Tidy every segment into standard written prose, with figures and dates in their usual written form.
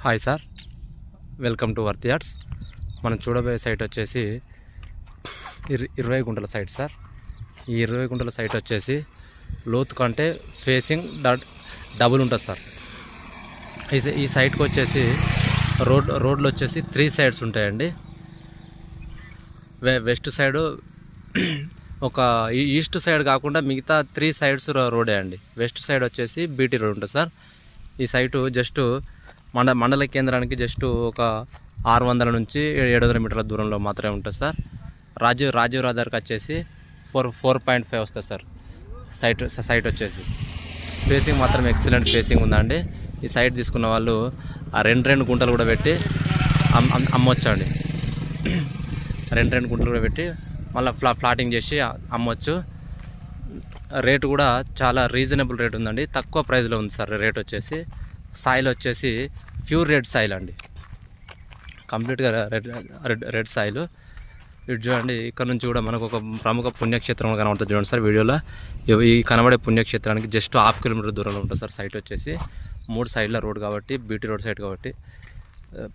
Hi sir, welcome to worth yards. మనం చూడబోయే site వచ్చేసి 20 గుంటల సైట్ సార్. ఈ 20 గుంటల సైట్ వచ్చేసి లోతు కంటే ఫేసింగ్ డబుల్ ఉంటుంది సార్. ఈ సైట్కి వచ్చేసి రోడ్లు వచ్చేసి 3 సైడ్స్ ఉంటాయండి. వెస్ట్ సైడు ఒక ఈస్ట్ సైడ్ కాకుండా మిగతా 3 సైడ్స్ రోడే అండి. వెస్ట్ సైడ్ వచ్చేసి బీటీ రోడ్ ఉంటుంది సార్. ఈ సైటు జస్ట్ మండల కేంద్రానికి జస్ట్ ఒక 600 నుంచి 700 మీటర్ల దూరంలో మాత్రమే ఉంటుంది సార్. రాజీవ్ రహదారికి వచ్చేసి 4.5 వస్తుంది సార్. సైట్ వచ్చేసి ఫేసింగ్ మాత్రం ఎక్సలెంట్ ఫేసింగ్ ఉందండి. ఈ సైట్ తీసుకున్న వాళ్ళు ఆ రెండు గుంటలు కూడా పెట్టి అమ్మొచ్చండి. రెండు గుంటలు కూడా పెట్టి మళ్ళీ ఫ్లాటింగ్ చేసి అమ్మొచ్చు. రేటు కూడా చాలా రీజనబుల్ రేట్ ఉందండి. తక్కువ ప్రైస్లో ఉంది సార్ రేట్ వచ్చేసి. సాయిల్ వచ్చేసి ప్యూర్ రెడ్ సాయిల్ అండి, కంప్లీట్గా రెడ్ సాయిల్. ఇటు చూడండి, ఇక్కడ నుంచి కూడా మనకు ఒక ప్రముఖ పుణ్యక్షేత్రం కనబడుతుంది చూడండి సార్ వీడియోలో. ఈ కనబడే పుణ్యక్షేత్రానికి జస్ట్ 1/2 కిలోమీటర్ దూరంలో ఉంటుంది సార్ సైట్ వచ్చేసి. 3 సైడ్ల రోడ్ కాబట్టి, బీటీ రోడ్ సైట్ కాబట్టి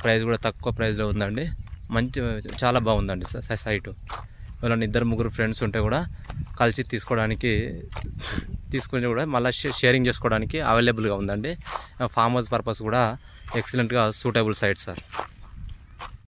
ప్రైస్ కూడా తక్కువ ప్రైస్లో ఉందండి. చాలా బాగుందండి సైటు. ఎవరైనా 2-3 ఫ్రెండ్స్ ఉంటే కూడా కలిసి తీసుకొని కూడా మళ్ళీ షేరింగ్ చేసుకోవడానికి అవైలబుల్గా ఉందండి. ఫామ్ హౌస్ పర్పస్ కూడా ఎక్సలెంట్గా సూటబుల్ సైట్ సార్.